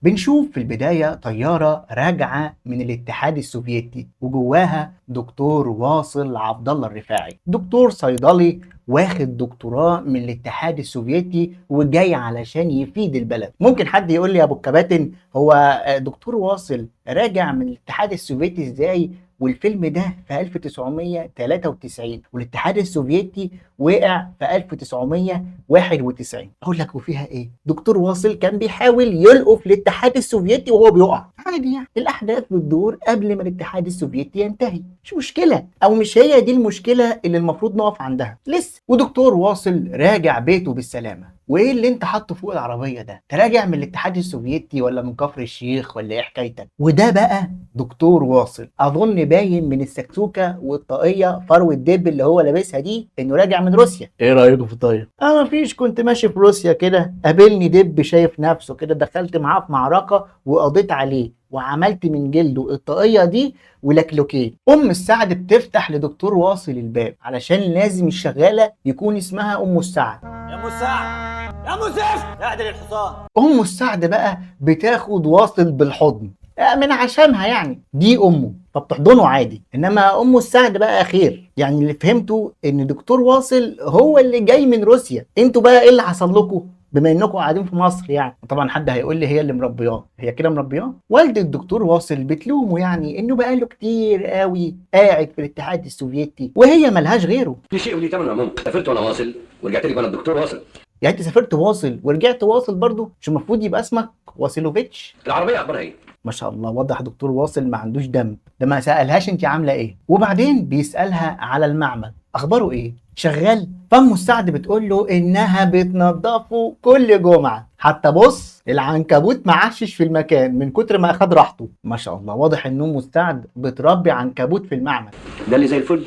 بنشوف في البداية طيارة راجعة من الاتحاد السوفيتي وجواها دكتور واصل عبد الله الرفاعي، دكتور صيدلي واخد دكتوراه من الاتحاد السوفيتي وجاي علشان يفيد البلد. ممكن حد يقول لي يا ابو الكباتن، هو دكتور واصل راجع من الاتحاد السوفيتي ازاي والفيلم ده في 1993 والاتحاد السوفيتي وقع في 1991؟ اقول لك وفيها ايه؟ دكتور واصل كان بيحاول يلقف الاتحاد السوفيتي وهو بيقع عادي، يعني الاحداث بتدور قبل ما الاتحاد السوفيتي ينتهي، مش مشكله، او مش هي دي المشكله اللي المفروض نقف عندها لسه. ودكتور واصل راجع بيته بالسلامه. وايه اللي انت حاطه فوق العربيه ده؟ تراجع من الاتحاد السوفيتي ولا من كفر الشيخ ولا ايه حكايتك؟ وده بقى دكتور واصل، اظن باين من السكسوكه والطاقيه فروه الدب اللي هو لابسها دي انه راجع من روسيا. ايه رايكم في الطاقيه؟ مفيش، كنت ماشي في روسيا كده قابلني دب شايف نفسه كده، دخلت معاه في معركه وقضيت عليه وعملت من جلده الطاقيه دي ولكلوكين. ام السعد بتفتح لدكتور واصل الباب علشان لازم الشغاله يكون اسمها ام السعد. يا ام السعد يا ام زفت اعدل الحصان. ام السعد بقى بتاخد واصل بالحضن من عشانها، يعني دي امه فبتحضنه عادي. انما ام السعد بقى خير، يعني اللي فهمته ان دكتور واصل هو اللي جاي من روسيا. انتوا بقى ايه اللي حصل لكم بما انكم قاعدين في مصر؟ يعني طبعا حد هيقول لي هي اللي مربياه، هي كده مربياه؟ والدة الدكتور واصل بتلومه، يعني انه بقاله كتير قوي قاعد في الاتحاد السوفيتي وهي ملهاش غيره. في شيء وليه ثمن عموما، سافرت وانا واصل ورجعت لي وانا الدكتور واصل. يعني انت سافرت واصل ورجعت واصل برضه؟ مش المفروض يبقى اسمك واسيلوفيتش؟ العربيه اخبارها ايه؟ ما شاء الله، واضح دكتور واصل ما عندوش دم، ده ما سألهاش انت عامله ايه. وبعدين بيسألها على المعمل اخباره ايه، شغال؟ فام السعد بتقول له انها بتنضفه كل جمعه، حتى بص العنكبوت معشش في المكان من كتر ما اخد راحته. ما شاء الله، واضح ان ام السعد بتربي عنكبوت في المعمل. ده اللي زي الفل.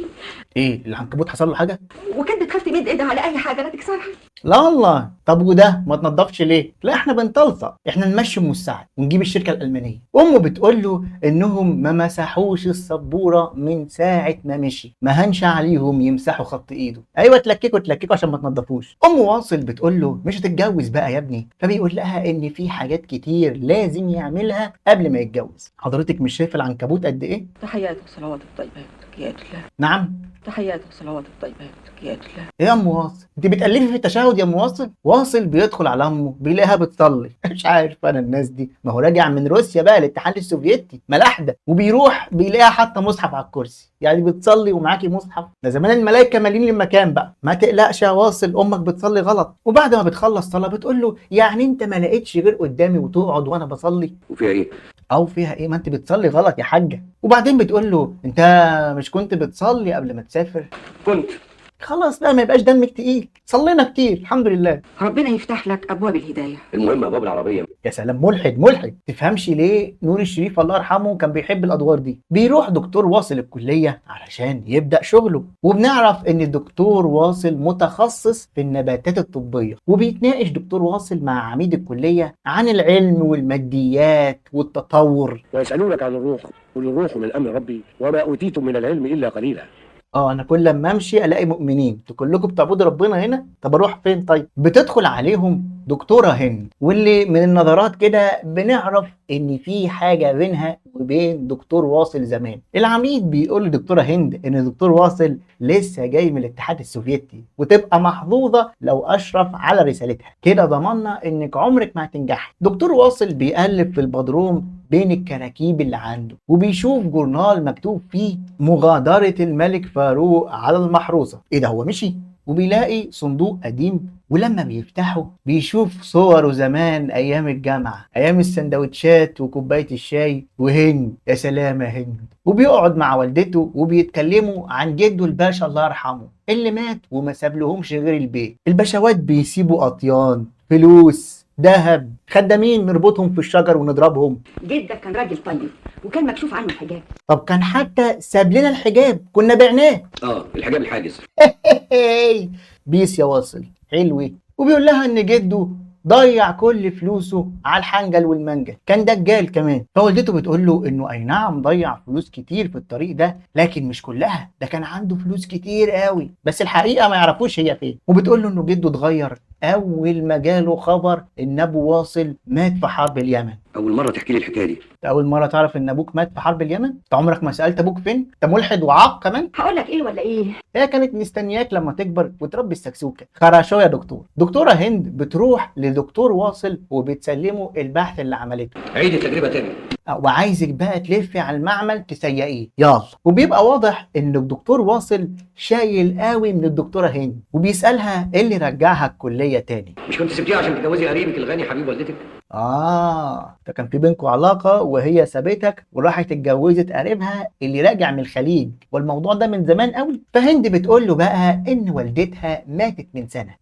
ايه العنكبوت حصل له حاجه؟ وكانت بتخاف تمد ايدها على اي حاجه لا تكسرها. لا والله. طب وده ما تنضفش ليه؟ لا احنا بنطلطق، احنا نمشي ام السعد ونجيب الشركه الالمانيه. امه بتقول له انهم ما مسحوش السبوره من ساعه ما مشي، ما هنش عليهم يمسحوا خط ايده. ايوه تلككوا تلككوا عشان ما تنضفوش. ام واصل بتقول له مش هتتجوز بقى يا ابني، فبيقول لها ان في حاجات كتير لازم يعملها قبل ما يتجوز. حضرتك مش شايف العنكبوت قد ايه؟ تحيات وصلوات الطيبات زكيات الله. نعم. تحيات وصلوات الطيبات زكيات الله. ايه يا ام واصل، انت بتألفي في التشهد يا ام واصل؟ واصل بيدخل على امه بيلاقيها بتصلي. مش عارف انا الناس دي، ما هو راجع من روسيا بقى الاتحاد السوفيتي ملاحده، وبيروح بيلاقيها حاطه مصحف على الكرسي، يعني بتصلي ومعاكي مصحف؟ ده زمان الملائكه مالين المكان بقى. ما تقلقش يا واصل، امك بتصلي غلط. وبعد ما بتخلص صلاه بتقول له يعني انت ما لقيتش غير قدامي وتقعد وانا بصلي؟ وفيها ايه؟ او فيها ايه، ما انت بتصلي غلط يا حاجه. وبعدين بتقول له انت مش كنت بتصلي قبل ما تسافر؟ كنت. خلاص بقى ما يبقاش دمك تقيل، صلينا كتير الحمد لله. ربنا يفتح لك ابواب الهدايه. المهم ابواب العربيه. يا سلام، ملحد ملحد. تفهمش ليه نور الشريف الله يرحمه كان بيحب الادوار دي؟ بيروح دكتور واصل الكليه علشان يبدا شغله، وبنعرف ان الدكتور واصل متخصص في النباتات الطبيه، وبيتناقش دكتور واصل مع عميد الكليه عن العلم والماديات والتطور. ويسالونك عن الروح، قل الروح من امر ربي وما اوتيتم من العلم الا قليلا. انا كل لما امشي الاقي مؤمنين، انتوا كلكم بتعبدوا ربنا هنا، طب اروح فين طيب؟ بتدخل عليهم دكتوره هند، واللي من النظرات كده بنعرف ان في حاجه بينها وبين دكتور واصل زمان. العميد بيقول لدكتوره هند ان دكتور واصل لسه جاي من الاتحاد السوفيتي وتبقى محظوظه لو اشرف على رسالتها، كده ضمننا انك عمرك ما هتنجحي. دكتور واصل بيقلب في البدروم بين الكراكيب اللي عنده وبيشوف جورنال مكتوب فيه مغادرة الملك فاروق على المحروسة. ايه ده، هو مشي؟ وبيلاقي صندوق قديم، ولما بيفتحه بيشوف صوره زمان ايام الجامعة، ايام السندوتشات وكوباية الشاي وهند. يا سلام يا هند. وبيقعد مع والدته وبيتكلموا عن جده الباشا الله يرحمه اللي مات وما سابلهمش غير البيت. البشوات بيسيبوا اطيان، فلوس، ذهب، خدامين نربطهم في الشجر ونضربهم. جدك كان راجل طيب وكان مكشوف عنه الحجاب. طب كان حتى ساب لنا الحجاب كنا بعناه. الحجاب الحاجز. بيس يا واصل حلوة. وبيقول لها ان جده ضيع كل فلوسه على الحنجل والمنجل، كان دجال كمان. فوالدته بتقول له انه اي نعم ضيع فلوس كتير في الطريق ده، لكن مش كلها، ده كان عنده فلوس كتير قوي بس الحقيقه ما يعرفوش هي فين. وبتقول له انه جده اتغير اول ما جاله خبر ان ابو واصل مات في حرب اليمن. اول مره تحكي لي الحكايه دي. انت اول مره تعرف ان ابوك مات في حرب اليمن؟ انت عمرك ما سالت ابوك فين؟ انت ملحد وعاق كمان. هقول لك ايه ولا ايه؟ هي كانت مستنياك لما تكبر وتربي السكسوكه. خراشو يا دكتور. دكتوره هند بتروح لدكتور واصل وبتسلمه البحث اللي عملته. عيد التجربه تاني. وعايزك بقى تلفي على المعمل تسيقيه يلا. وبيبقى واضح ان الدكتور واصل شايل قوي من الدكتوره هند وبيسالها ايه اللي رجعها الكليه تاني. مش كنت سبتيها عشان تتجوزي قريبك الغني حبيب والدتك؟ ده كان في بينكم علاقة وهي سابتك وراحت اتجوزت قريبها اللي راجع من الخليج، والموضوع ده من زمان قوي. فهند بتقول له بقى ان والدتها ماتت من سنة.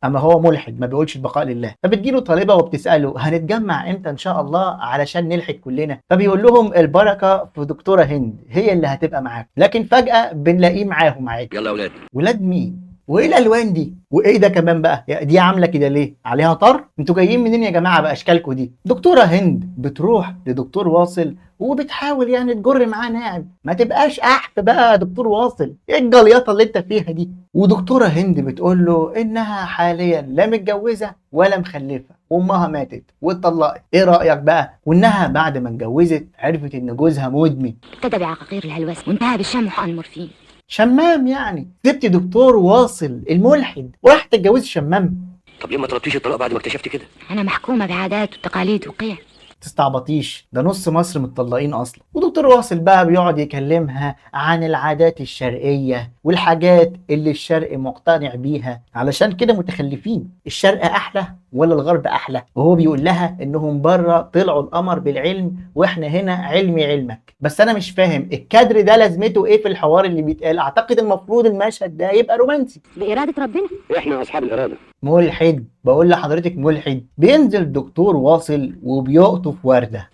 اما هو ملحد ما بيقولش البقاء لله. فبتجيله طالبة وبتسأله هنتجمع امتى ان شاء الله علشان نلحق كلنا. فبيقول لهم البركة في دكتورة هند، هي اللي هتبقى معاكم. لكن فجأة بنلاقيه معاهم عادي. يلا يا اولاد. ولاد مين؟ وايه الالوان دي؟ وايه ده كمان بقى؟ دي عامله كده ليه؟ عليها طر؟ انتوا جايين منين يا جماعه باشكالكم دي؟ دكتوره هند بتروح لدكتور واصل وبتحاول يعني تجر معاه ناعم، ما تبقاش احف بقى يا دكتور واصل، ايه الجليطه اللي انت فيها دي؟ ودكتوره هند بتقول له انها حاليا لا متجوزه ولا مخلفه، وامها ماتت واتطلقت. ايه رايك بقى؟ وانها بعد ما اتجوزت عرفت ان جوزها مدمن، ابتدى بعقاقير الهلوسه وانتهى بالشم وحقن المورفين. شمام يعني. سبت دكتور واصل الملحد وراح تتجوزي شمام. طب ليه ما طلبتيش الطلاق بعد ما اكتشفتي كده؟ انا محكومه بعادات وتقاليد وقيم. تستعبطيش، ده نص مصر متطلقين اصلا. ودكتور واصل بقى بيقعد يكلمها عن العادات الشرقيه والحاجات اللي الشرق مقتنع بيها، علشان كده متخلفين. الشرق احلى ولا الغرب احلى؟ وهو بيقول لها انهم بره طلعوا القمر بالعلم واحنا هنا علمي علمك. بس انا مش فاهم الكادر ده لازمته ايه في الحوار اللي بيتقال. اعتقد المفروض المشهد ده يبقى رومانسي. باراده ربنا. احنا اصحاب الاراده. ملحد، بقول لحضرتك ملحد. بينزل دكتور واصل وبيقطف ورده.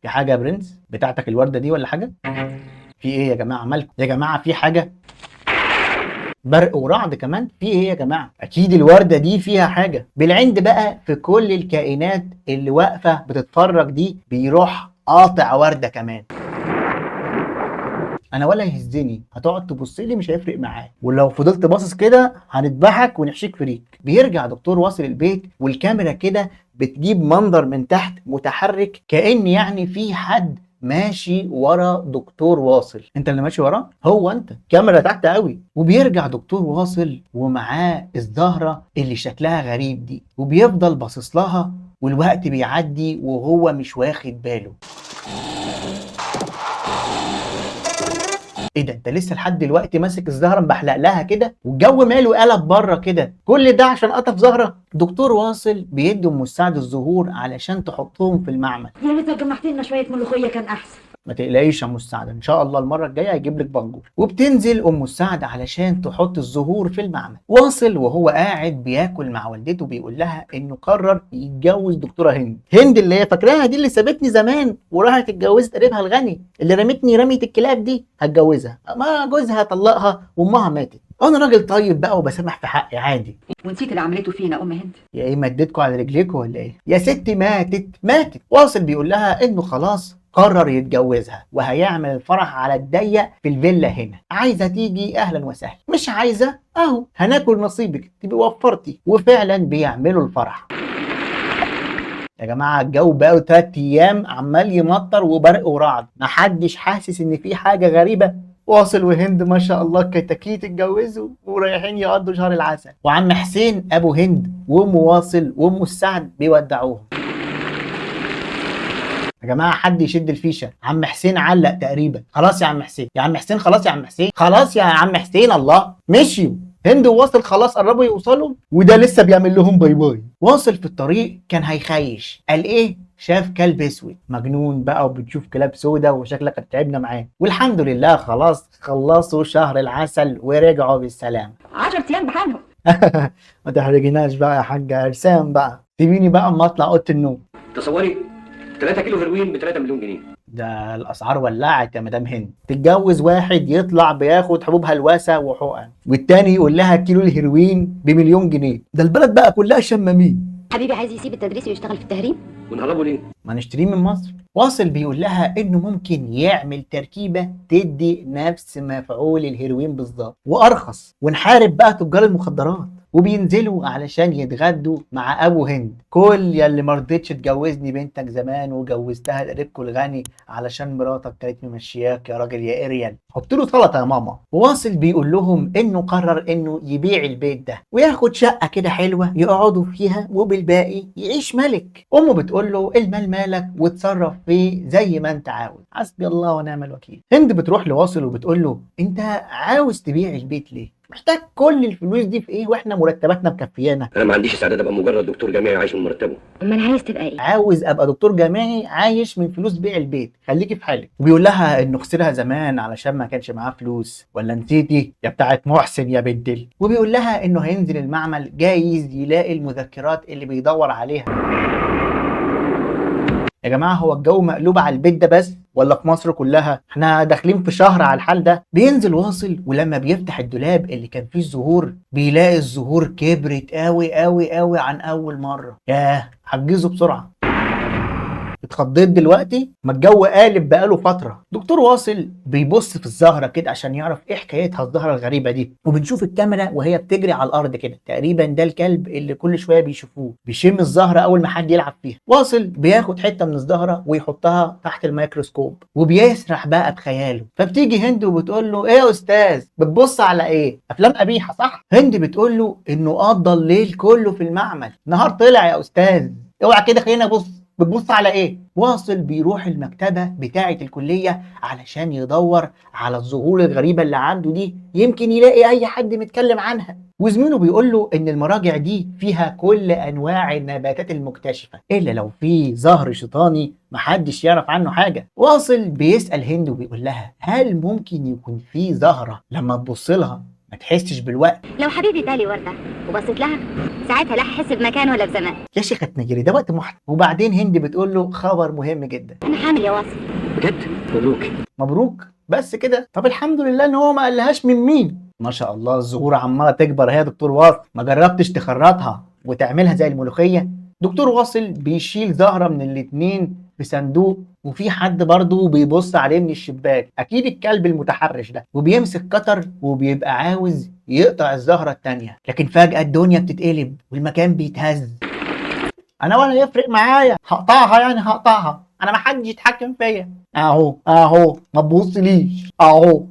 في حاجه يا برنس؟ بتاعتك الورده دي ولا حاجه؟ في ايه يا جماعه؟ مالكم يا جماعه؟ في حاجه؟ برق ورعد كمان؟ في ايه يا جماعه؟ اكيد الورده دي فيها حاجه. بالعند بقى في كل الكائنات اللي واقفه بتتفرج دي بيروح قاطع ورده كمان. انا ولا يهزني، هتقعد تبص لي مش هيفرق معاك، ولو فضلت باصص كده هنذبحك ونحشيك فريك. بيرجع دكتور واصل البيت والكاميرا كده بتجيب منظر من تحت متحرك، كأن يعني في حد ماشي ورا دكتور واصل. انت اللي ماشي وراه؟ هو انت. كاميرا تحت قوي. وبيرجع دكتور واصل ومعاه الزهرة اللي شكلها غريب دي، وبيفضل باصص لها والوقت بيعدي وهو مش واخد باله. ايه ده؟ انت لسه لحد دلوقتي ماسك الزهره مبحلق لها كده؟ والجو ماله قلب بره كده؟ كل ده عشان قطف زهره؟ دكتور واصل بيدي ام مساعد الزهور علشان تحطهم في المعمل. يا ريتك جمعت لنا شويه ملوخيه كان احسن. ما تقلقيش يا ام مساعده، ان شاء الله المره الجايه هيجيب لك بنجور. وبتنزل ام مساعده علشان تحط الزهور في المعمل. واصل وهو قاعد بياكل مع والدته بيقول لها انه قرر يتجوز دكتوره هند. هند اللي هي فاكراها دي اللي سابتني زمان وراحت اتجوزت قريبها الغني اللي رمتني رميه الكلاب دي، هتجوزها. ما جوزها طلقها وامها ماتت. انا راجل طيب بقى وبسامح في حقي عادي. ونسيت اللي عملته فينا ام هند. يا ايه مديتكوا على رجليكوا ولا ايه؟ يا ستي ماتت. واصل بيقول لها انه خلاص قرر يتجوزها وهيعمل الفرح على الضيق في الفيلا هنا. عايزه تيجي اهلا وسهلا، مش عايزه اهو هناكل نصيبك تبقي وفرتي. وفعلا بيعملوا الفرح. يا جماعه الجو بقى 3 ايام عمال يمطر وبرق ورعد، محدش حاسس ان في حاجه غريبه. واصل وهند ما شاء الله كتاكيت اتجوزوا ورايحين يقضوا شهر العسل، وعم حسين ابو هند وام واصل وام السعد بيودعوهم. يا جماعه حد يشد الفيشه. عم حسين علق تقريبا. خلاص يا عم حسين، يا عم حسين، خلاص يا عم حسين، خلاص يا عم حسين. الله، مشيوا. هند وواصل خلاص قربوا يوصلوا وده لسه بيعمل لهم باي باي. واصل في الطريق كان هيخيش، قال ايه؟ شاف كلب اسود. مجنون بقى وبتشوف كلاب سودا وشكلك تعبنا معاه. والحمد لله خلاص خلصوا شهر العسل ورجعوا بالسلام. 10 ايام بحالهم. ما تحرجناش بقى يا حاجه ارسام بقى، سيبيني بقى اما اطلع اوضه النوم. تصوري 3 كيلو هيروين ب 3 مليون جنيه. ده الاسعار ولعت يا مدام هند. تتجوز واحد يطلع بياخد حبوب هلوسه وحقن، والتاني يقول لها كيلو الهيروين ب1 جنيه. ده البلد بقى كلها شمامين. حبيبي عايز يسيب التدريس ويشتغل في التهريب. ونهربوا ليه؟ ما نشتريه من مصر. واصل بيقول لها انه ممكن يعمل تركيبه تدي نفس مفعول الهيروين بالظبط وارخص، ونحارب بقى تجار المخدرات. وبينزلوا علشان يتغدوا مع ابو هند. كل يلي مرضتش تجوزني بنتك زمان وجوزتها لقريبكوا الغني علشان مراتك كانت ممشياك يا راجل يا اريال، حط له سلطه يا ماما. واصل بيقول لهم انه قرر انه يبيع البيت ده وياخد شقه كده حلوه يقعدوا فيها وبالباقي يعيش ملك. امه بتقول له المال مالك واتصرف فيه زي ما انت عاوز، حسبي الله ونعم الوكيل. هند بتروح لواصل وبتقول له انت عاوز تبيع البيت ليه؟ محتاج كل الفلوس دي في ايه واحنا مرتباتنا مكفيانا؟ انا ما عنديش استعداد ابقى مجرد دكتور جامعي عايش من مرتبه. امال عايز تبقى ايه؟ عاوز ابقى دكتور جامعي عايش من فلوس بيع البيت، خليكي في حالك. وبيقول لها انه خسرها زمان علشان ما كانش معاه فلوس، ولا نسيتي يا بتاعت محسن يا بنتل. وبيقول لها انه هينزل المعمل جايز يلاقي المذكرات اللي بيدور عليها. يا جماعه هو الجو مقلوب على البيت ده بس ولا في مصر كلها؟ احنا داخلين في شهر على الحال ده. بينزل واصل ولما بيفتح الدولاب اللي كان فيه الزهور بيلاقي الزهور كبرت قوي قوي قوي عن اول مره. ياه حجزه بسرعه. اتخضيت دلوقتي؟ ما الجو قالب بقاله فتره. دكتور واصل بيبص في الزهره كده عشان يعرف ايه حكايتها الزهره الغريبه دي، وبنشوف الكاميرا وهي بتجري على الارض كده. تقريبا ده الكلب اللي كل شويه بيشوفوه بيشم الزهره اول ما حد يلعب فيها. واصل بياخد حته من الزهره ويحطها تحت الميكروسكوب وبيسرح بقى بخياله. فبتيجي هند وبتقول له ايه يا استاذ بتبص على ايه؟ افلام قبيحه صح؟ هند بتقول له انه قضى الليل كله في المعمل، نهار طلع يا استاذ، اوعى كده خلينا بص. بتبص على ايه؟ واصل بيروح المكتبة بتاعة الكلية علشان يدور على الظهور الغريبة اللي عنده دي، يمكن يلاقي اي حد متكلم عنها. وزميله بيقول له ان المراجع دي فيها كل انواع النباتات المكتشفة الا لو في زهر شيطاني محدش يعرف عنه حاجة. واصل بيسأل هند وبيقول لها هل ممكن يكون في زهرة لما تبص لها ما تحسش بالوقت؟ لو حبيبي ادالي ورده وبصيت لها ساعتها لا هحس بمكان ولا بزمان. يا شيخة تنجري ده وقت محن. وبعدين هند بتقول له خبر مهم جدا. انا حامل يا واصل. بجد؟ مبروك. مبروك؟ بس كده؟ طب الحمد لله ان هو ما قالهاش من مين. ما شاء الله الزهور عماله تكبر. هي دكتور واصل ما جربتش تخرطها وتعملها زي الملوخيه؟ دكتور واصل بيشيل زهره من الاتنين في صندوق وفي حد برضه بيبص عليه من الشباك، اكيد الكلب المتحرش ده، وبيمسك قطر وبيبقى عاوز يقطع الزهره التانيه. لكن فجاه الدنيا بتتقلب والمكان بيتهز. انا ولا يفرق معايا، هقطعها يعني هقطعها، انا ما حدش يتحكم فيا. اهو ما تبصليش اهو.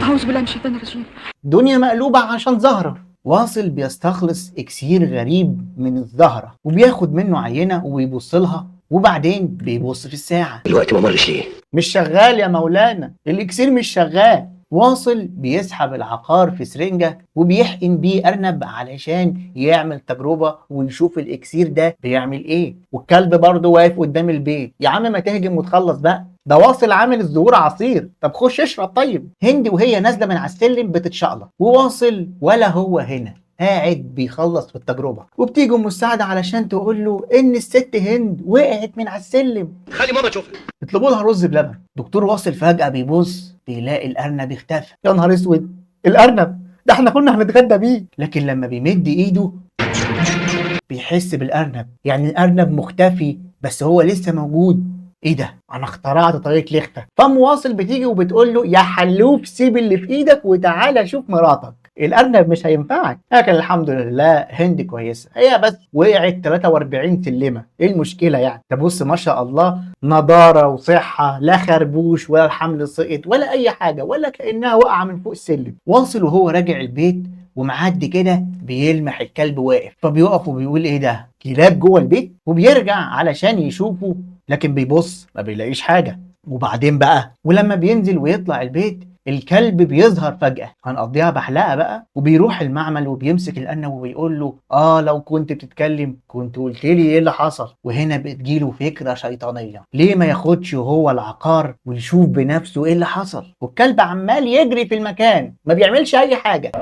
أعوذ بالله من الشيطان الرجيم. دنيا مقلوبة عشان زهرة. واصل بيستخلص اكسير غريب من الزهرة وبياخد منه عينة وبيبص لها وبعدين بيبص في الساعة. الوقت ما مرش ليه؟ مش شغال يا مولانا، الاكسير مش شغال. واصل بيسحب العقار في سرنجة وبيحقن بيه أرنب علشان يعمل تجربة ويشوف الإكسير ده بيعمل إيه. والكلب برضه واقف قدام البيت. يا عم ما تهجم وتخلص بقى، ده واصل عامل الزهور عصير، طب خش اشرب. طيب هند وهي نازلة من على السلم بتتشقلط وواصل ولا هو هنا، قاعد بيخلص في التجربة. وبتيجي ام السعد علشان تقول له ان الست هند وقعت من على السلم، خلي ماما تشوفها. اطلبوا لها رز بلبن. دكتور واصل فجأة بيبص بيلاقي الارنب اختفى. يا نهار اسود، الارنب ده احنا كنا هنتغدى بيه. لكن لما بيمد ايده بيحس بالارنب، يعني الارنب مختفي بس هو لسه موجود. ايه ده؟ انا اخترعت طريقه الاخفاء. فام واصل بتيجي وبتقول له يا حلوف سيب اللي في ايدك وتعالى شوف مراتك، الارنب مش هينفعك. لكن الحمد لله هند كويسه، هي بس وقعت 43 سلمه، ايه المشكله يعني؟ تبص ما شاء الله نضاره وصحه، لا خربوش ولا الحمل سقط ولا اي حاجه، ولا كانها واقعه من فوق السلم. واصل وهو راجع البيت ومعدي كده بيلمح الكلب واقف، فبيقف وبيقول ايه ده؟ كلاب جوه البيت؟ وبيرجع علشان يشوفه لكن بيبص ما بيلاقيش حاجه. وبعدين بقى ولما بينزل ويطلع البيت الكلب بيظهر فجأة، هنقضيها بحلقة بقى. وبيروح المعمل وبيمسك الأرنب وبيقول له لو كنت بتتكلم كنت قلت لي ايه اللي حصل. وهنا بتجيله فكرة شيطانية، ليه ما ياخدش هو العقار ويشوف بنفسه ايه اللي حصل. والكلب عمال يجري في المكان ما بيعملش اي حاجة.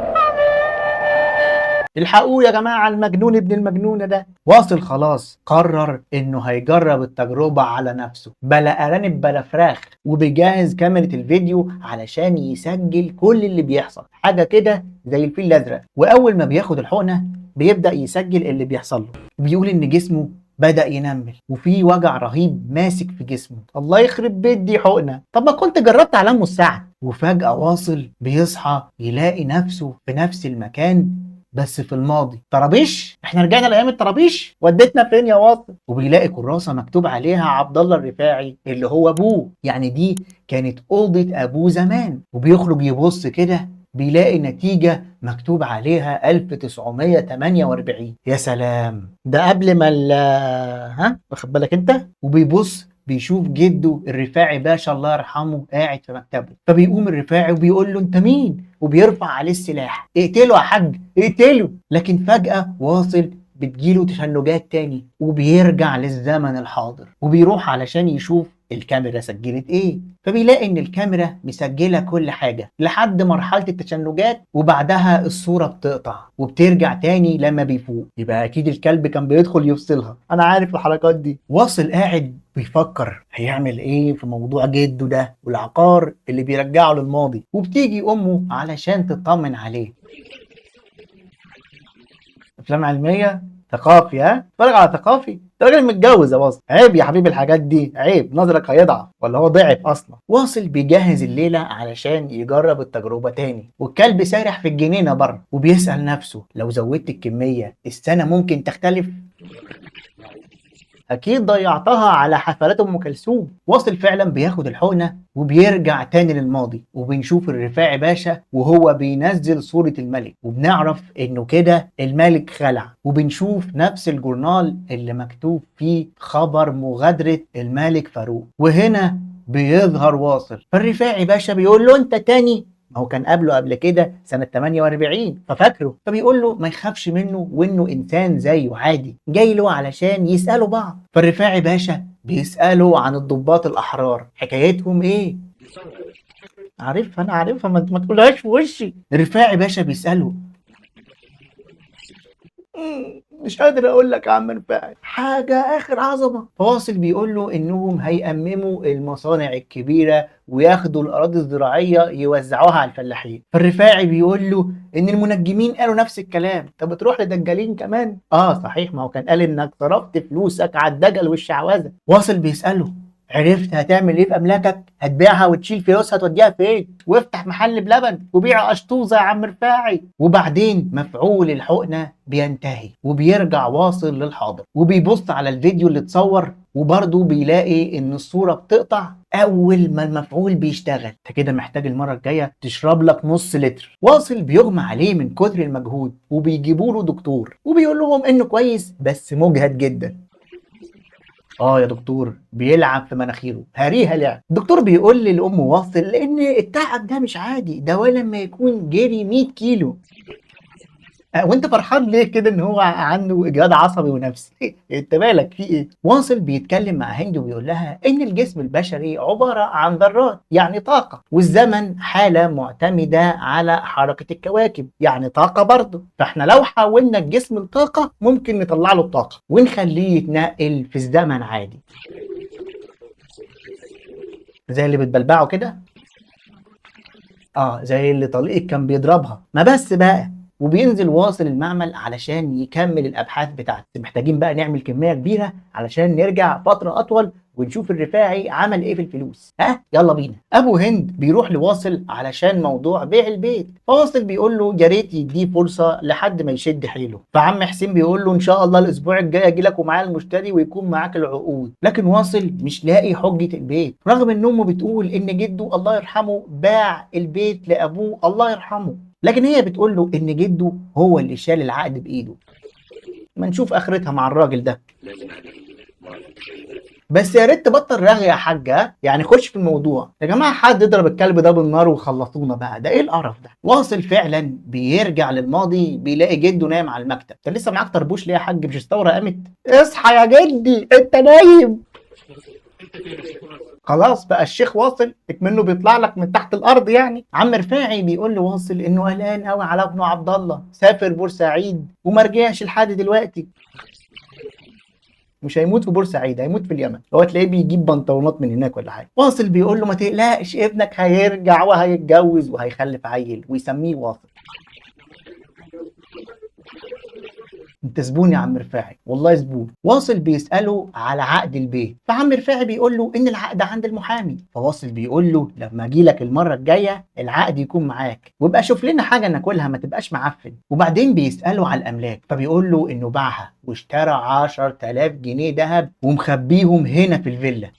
الحقوه يا جماعة المجنون ابن المجنونة ده. واصل خلاص قرر انه هيجرب التجربة على نفسه، بلا ارانب بلا فراخ، وبيجهز كاميرا الفيديو علشان يسجل كل اللي بيحصل، حاجة كده زي الفيل الازرق. واول ما بياخد الحقنة بيبدأ يسجل اللي بيحصل له. بيقول ان جسمه بدأ ينمل وفي وجع رهيب ماسك في جسمه. الله يخرب بيت دي حقنة، طب ما كنت جربت على ام السعد. وفجأة واصل بيصحى يلاقي نفسه في نفس المكان بس في الماضي. طرابيش؟ احنا رجعنا لايام الطرابيش؟ وديتنا فين يا واصل؟ وبيلاقي كراسه مكتوب عليها عبد الله الرفاعي اللي هو ابوه، يعني دي كانت اوضه ابوه زمان. وبيخرج يبص كده بيلاقي نتيجة مكتوب عليها 1948. يا سلام، ده قبل ما واخد بالك انت؟ وبيبص بيشوف جده الرفاعي باشا الله يرحمه قاعد في مكتبه، فبيقوم الرفاعي وبيقول له انت مين؟ وبيرفع عليه السلاح. اقتله يا حاج اقتله. لكن فجأة واصل بتجيله تشنجات تاني وبيرجع للزمن الحاضر وبيروح علشان يشوف الكاميرا سجلت ايه. فبيلاقي ان الكاميرا مسجله كل حاجه لحد مرحله التشنجات، وبعدها الصوره بتقطع وبترجع تاني لما بيفوق. يبقى اكيد الكلب كان بيدخل يفصلها. انا عارف الحركات دي. واصل قاعد بيفكر هيعمل ايه في موضوع جده ده والعقار اللي بيرجعه للماضي. وبتيجي امه علشان تطمن عليه. افلام علميه ثقافي، ها؟ اتفرج على ثقافي؟ انت راجل متجوز يا واصل، عيب يا حبيبي الحاجات دي، عيب، نظرك هيضعف ولا هو ضعف اصلا. واصل بيجهز الليله علشان يجرب التجربه تاني، والكلب سارح في الجنينه بره وبيسال نفسه لو زودت الكميه السنه ممكن تختلف. اكيد ضيعتها على حفلات ام كلثوم. واصل فعلا بياخد الحقنه وبيرجع تاني للماضي، وبنشوف الرفاعي باشا وهو بينزل صوره الملك، وبنعرف انه كده الملك خلع. وبنشوف نفس الجورنال اللي مكتوب فيه خبر مغادره الملك فاروق. وهنا بيظهر واصل، فالرفاعي باشا بيقول له انت تاني؟ ما هو كان قبله قبل كده سنة 48 ففاكره. فبيقول له ما يخافش منه وانه انسان زيه عادي جاي له علشان يسألوا بعض. فالرفاعي باشا بيسأله عن الضباط الأحرار حكايتهم ايه. عارفها، انا عارفها، ما تقولهاش في وشي. الرفاعي باشا بيسأله مش قادر اقول لك يا عم رفاعي، حاجه اخر عظمه. فواصل بيقول له انهم هيأمموا المصانع الكبيره وياخدوا الاراضي الزراعيه يوزعوها على الفلاحين. فالرفاعي بيقول له ان المنجمين قالوا نفس الكلام. طب بتروح لدجالين كمان؟ اه صحيح، ما هو كان قال انك صرفت فلوسك على الدجل والشعوذه. واصل بيسأله عرفت هتعمل ايه في املاكك؟ هتبيعها وتشيل فلوسها توديها فين؟ وافتح محل بلبن وبيع اشطوزه يا عم رفاعي. وبعدين مفعول الحقنه بينتهي وبيرجع واصل للحاضر وبيبص على الفيديو اللي اتصور، وبرضه بيلاقي ان الصوره بتقطع اول ما المفعول بيشتغل. انت كده محتاج المره الجايه تشرب لك نص لتر. واصل بيغمى عليه من كتر المجهود وبيجيبوا له دكتور وبيقول لهم انه كويس بس مجهد جدا. اه يا دكتور بيلعب في مناخيره هريها لعب. الدكتور بيقول للام واصل لان التعب ده مش عادي، ده ولا لما يكون جري 100 كيلو. وانت فرحان ليه كده ان هو عنده اجهاد عصبي ونفسي؟ انت مالك في ايه؟ واصل بيتكلم مع هند وبيقول لها ان الجسم البشري عباره عن ذرات يعني طاقه، والزمن حاله معتمده على حركه الكواكب يعني طاقه برضه. فاحنا لو حولنا الجسم لطاقه ممكن نطلع له الطاقه ونخليه يتنقل في الزمن عادي زي اللي بتبلبعه كده. زي اللي طليقك كان بيضربها. ما بس بقى. وبينزل واصل المعمل علشان يكمل الابحاث بتاعته. محتاجين بقى نعمل كميه كبيره علشان نرجع فتره اطول ونشوف الرفاعي عمل ايه في الفلوس. يلا بينا. ابو هند بيروح لواصل علشان موضوع بيع البيت، فواصل بيقول له يا ريت يديه فرصه لحد ما يشد حيله. فعم حسين بيقول له ان شاء الله الاسبوع الجاي اجي لك ومعايا المشتري ويكون معاك العقود. لكن واصل مش لاقي حجه البيت رغم ان امه بتقول ان جده الله يرحمه باع البيت لابوه الله يرحمه، لكن هي بتقول له ان جده هو اللي شال العقد بايده. ما نشوف اخرتها مع الراجل ده. بس يا ريت تبطل رغي يا حاجه، يعني خش في الموضوع يا جماعه. حد يضرب الكلب ده بالنار وخلصونا بقى، ده ايه القرف ده؟ واصل فعلا بيرجع للماضي بيلاقي جده نايم على المكتب. انت لسه معاك طربوش ليه يا حاج؟ مش الثوره قامت؟ اصحى يا جدي انت نايم. خلاص بقى الشيخ واصل منه بيطلع لك من تحت الارض يعني. عم رفاعي بيقول لواصل انه قلقان قوي على ابنه عبد الله، سافر بورسعيد وما رجعش لحد دلوقتي. مش هيموت في بورسعيد، هيموت في اليمن. هو تلاقيه بيجيب بنطلونات من هناك ولا حاجه. واصل بيقول له ما تقلقش ابنك هيرجع وهيتجوز وهيخلف عيل ويسميه واصل. انت زبون يا عم رفاعي، والله زبون. واصل بيساله على عقد البيت، فعم رفاعي بيقول له ان العقد عند المحامي. فواصل بيقول له لما اجي لك المره الجايه العقد يكون معاك، وابقى شوف لنا حاجه ناكلها ما تبقاش معفن. وبعدين بيساله على الاملاك، فبيقول له انه باعها واشترى 10,000 جنيه ذهب ومخبيهم هنا في الفيلا.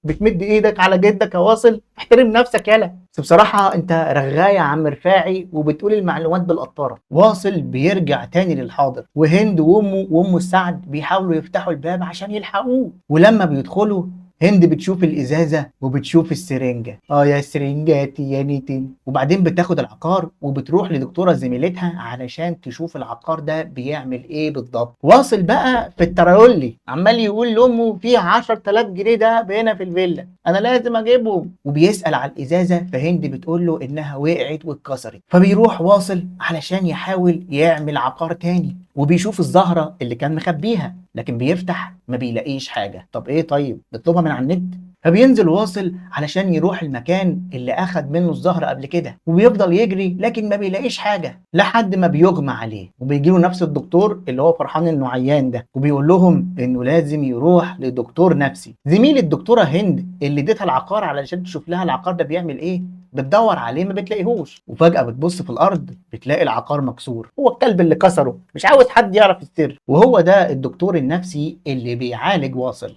بتمد ايدك على جدك يا واصل، احترم نفسك يالا. بس بصراحة انت رغاية يا عم رفاعي وبتقول المعلومات بالقطارة. واصل بيرجع تاني للحاضر، وهند وامه السعد بيحاولوا يفتحوا الباب عشان يلحقوه. ولما بيدخلوا هند بتشوف الازازه وبتشوف السرنجه، يا سرنجاتي يا نيتين. وبعدين بتاخد العقار وبتروح لدكتوره زميلتها علشان تشوف العقار ده بيعمل ايه بالضبط. واصل بقى في التراولي عمال يقول لامه في 10,000 جنيه ده هنا في الفيلا، انا لازم اجيبهم. وبيسال على الازازه، فهند بتقول له انها وقعت واتكسرت. فبيروح واصل علشان يحاول يعمل عقار تاني، وبيشوف الزهره اللي كان مخبيها، لكن بيفتح ما بيلاقيش حاجه. طب ايه؟ طيب نطلبها من على النت. فبينزل واصل علشان يروح المكان اللي اخد منه الزهرة قبل كده، وبيفضل يجري لكن ما بيلاقيش حاجة لحد ما بيغمى عليه. وبيجيله نفس الدكتور اللي هو فرحان انه عيان ده، وبيقول لهم انه لازم يروح لدكتور نفسي. زميل الدكتورة هند اللي اديتها العقار علشان تشوف لها العقار ده بيعمل ايه، بتدور عليه ما بتلاقيهوش. وفجأة بتبص في الأرض بتلاقي العقار مكسور، هو الكلب اللي كسره مش عاوز حد يعرف السر. وهو ده الدكتور النفسي اللي بيعالج واصل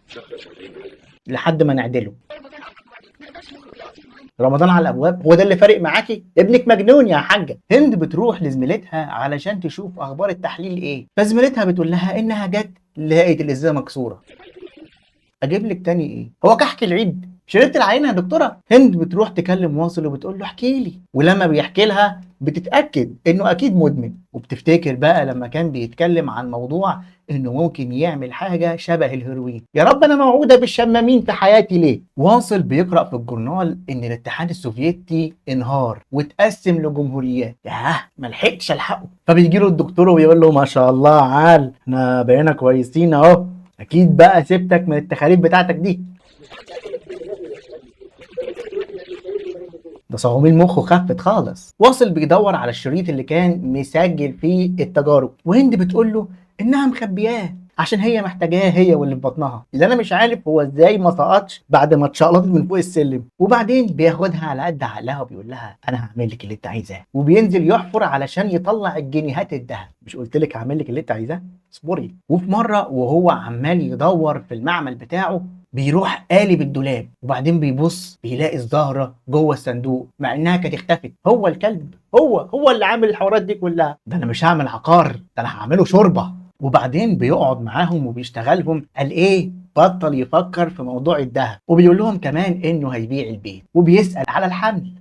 لحد ما نعدله. رمضان على الابواب، هو ده اللي فارق معاكي؟ ابنك مجنون يا حاجه. هند بتروح لزميلتها علشان تشوف اخبار التحليل ايه، فزميلتها بتقول لها انها جت لقيت الازازه مكسوره. اجيب لك تاني ايه؟ هو كحك العيد؟ شربت العينه يا دكتوره؟ هند بتروح تكلم واصل وبتقول له احكي لي، ولما بيحكي لها بتتاكد انه اكيد مدمن. وبتفتكر بقى لما كان بيتكلم عن موضوع انه ممكن يعمل حاجه شبه الهيروين. يا رب انا موعوده بالشمامين في حياتي ليه؟ واصل بيقرا في الجورنال ان الاتحاد السوفيتي انهار واتقسم لجمهوريات. ياه ما لحقتش الحقه. فبيجي له الدكتور ويقول له ما شاء الله عال، احنا بقينا كويسين اهو، اكيد بقى سبتك من التخاريف بتاعتك دي. ده صهوميل مخه خفت خالص. واصل بيدور على الشريط اللي كان مسجل فيه التجارب، وهند بتقول له انها مخبياه عشان هي محتاجاه هي واللي في بطنها. اللي انا مش عارف هو ازاي ما سقطش بعد ما اتشقلطت من فوق السلم. وبعدين بياخدها على قد عقلها وبيقول لها انا هعمل لك اللي انت عايزاه، وبينزل يحفر علشان يطلع الجنيهات الذهب. مش قلت لك هعمل لك اللي انت عايزاه؟ اصبري. وفي مره وهو عمال يدور في المعمل بتاعه بيروح قالب الدولاب، وبعدين بيبص بيلاقي الزهرة جوه الصندوق مع انها كانت اختفت. هو الكلب هو اللي عامل الحوارات دي كلها. ده انا مش هعمل عقار، ده انا هعمله شوربة. وبعدين بيقعد معاهم وبيشتغلهم. قال ايه؟ بطل يفكر في موضوع الذهب، وبيقول لهم كمان انه هيبيع البيت، وبيسأل على الحمل.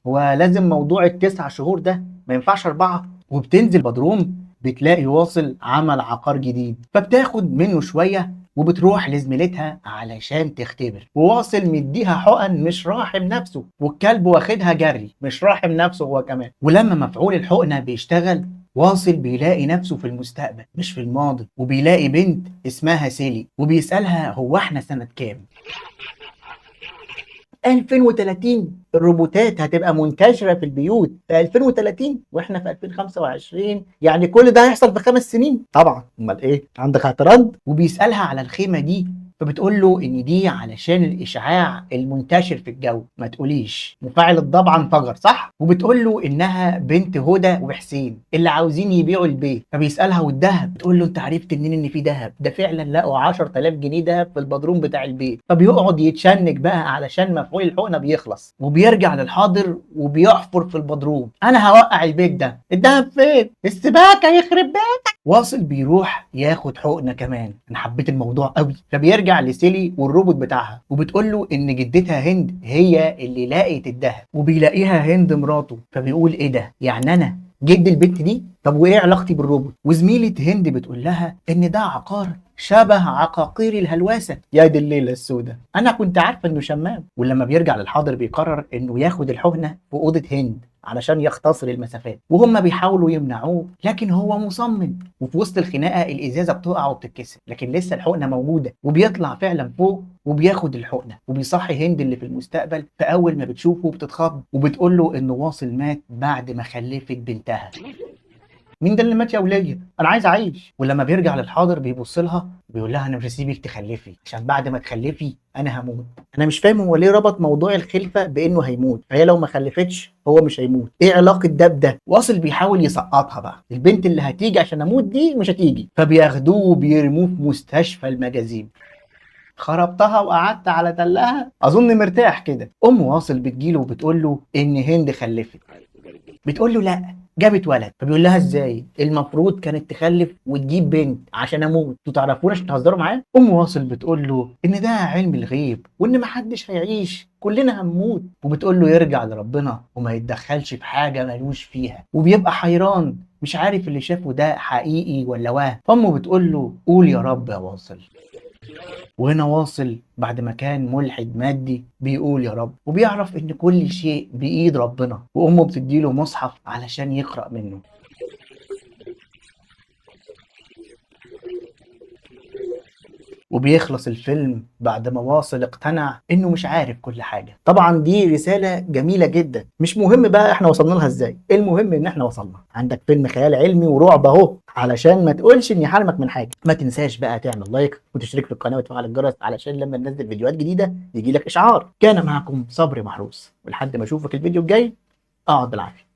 هو لازم موضوع ال9 شهور ده، ما ينفعش 4. وبتنزل بدروم بتلاقي واصل عمل عقار جديد، فبتاخد منه شوية وبتروح لزميلتها علشان تختبر. وواصل مديها حقن مش راحم نفسه، والكلب واخدها جري مش راحم نفسه هو كمان. ولما مفعول الحقنة بيشتغل، واصل بيلاقي نفسه في المستقبل مش في الماضي، وبيلاقي بنت اسمها سيلي، وبيسألها هو احنا سنة كام؟ 2030 الروبوتات هتبقى منتشرة في البيوت في 2030 واحنا في 2025، يعني كل ده هيحصل في 5 سنين طبعا. امال ايه؟ عندك اعتراض؟ وبيسألها على الخيمة دي، فبتقول له ان دي علشان الاشعاع المنتشر في الجو. ما تقوليش مفاعل الضبعه انفجر صح؟ وبتقول له انها بنت هدى وحسين اللي عاوزين يبيعوا البيت. فبيسالها والذهب؟ بتقول له انت عرفت منين ان في ذهب؟ ده فعلا لقوا 10,000 جنيه ذهب في البدروم بتاع البيت. فبيقعد يتشنج بقى علشان مفعول الحقنه بيخلص، وبيرجع للحاضر وبيحفر في البدروم. انا هوقع البيت ده، الذهب فين؟ السباكه يخرب بيتك. واصل بيروح ياخد حقنه كمان. انا حبيت الموضوع قوي. فبيرجع لسيلي والروبوت بتاعها، وبتقول له ان جدتها هند هي اللي لقيت الذهب، وبيلاقيها هند مراته. فبيقول ايه ده؟ يعني انا جد البت دي؟ طب وايه علاقتي بالروبوت؟ وزميلة هند بتقول لها ان ده عقار شبه عقاقير الهلوسه. يا دي الليله السوداء، انا كنت عارفه انه شمام. ولما بيرجع للحاضر بيقرر انه ياخد الحقنه في اوضه هند علشان يختصر المسافات، وهم بيحاولوا يمنعوه لكن هو مصمم. وفي وسط الخناقه الازازه بتقع وبتتكسر، لكن لسه الحقنه موجوده. وبيطلع فعلا فوق وبياخد الحقنه، وبيصحي هند اللي في المستقبل. فاول ما بتشوفه بتتخض، وبتقول له انه واصل مات بعد ما خلفت بنتها. مين ده اللي مات يا وليه؟ انا عايز اعيش. ولما بيرجع للحاضر بيبص لها بيقول لها انا مش هسيبك تخلفي، عشان بعد ما تخلفي انا هموت. انا مش فاهم هو ليه ربط موضوع الخلفه بانه هيموت، فهي لو ما خلفتش هو مش هيموت. ايه علاقه ده بده؟ واصل بيحاول يسقطها بقى، البنت اللي هتيجي عشان اموت دي مش هتيجي، فبياخدوه وبيرموه في مستشفى المجاذيب. خربتها وقعدت على تلها اظن مرتاح كده. ام واصل بتجيله وبتقول له ان هند خلفت. بتقول له لا، جابت ولد. فبيقول لها ازاي؟ المفروض كانت تخلف وتجيب بنت عشان اموت، انتوا تعرفونا عشان تهزروا معايا؟ ام واصل بتقول له ان ده علم الغيب وان محدش هيعيش، كلنا هنموت. وبتقول له يرجع لربنا وما يتدخلش في حاجه ملوش فيها، وبيبقى حيران مش عارف اللي شافه ده حقيقي ولا وهم. فامه بتقول له قول يا رب يا واصل. وهنا واصل بعد ما كان ملحد مادي بيقول يا رب، وبيعرف ان كل شيء بايد ربنا، وامه بتديله مصحف علشان يقرأ منه. وبيخلص الفيلم بعد ما واصل اقتنع انه مش عارف كل حاجة. طبعا دي رسالة جميلة جدا، مش مهم بقى احنا وصلنا لها ازاي، المهم ان احنا وصلنا. عندك فيلم خيال علمي ورعب اهو، علشان ما تقولش اني حرمك من حاجة. ما تنساش بقى تعمل لايك وتشترك في القناة وتفعل الجرس علشان لما ننزل فيديوهات جديدة يجيلك اشعار. كان معكم صبري محروس، ولحد ما اشوفك الفيديو الجاي اقعد بالعافية.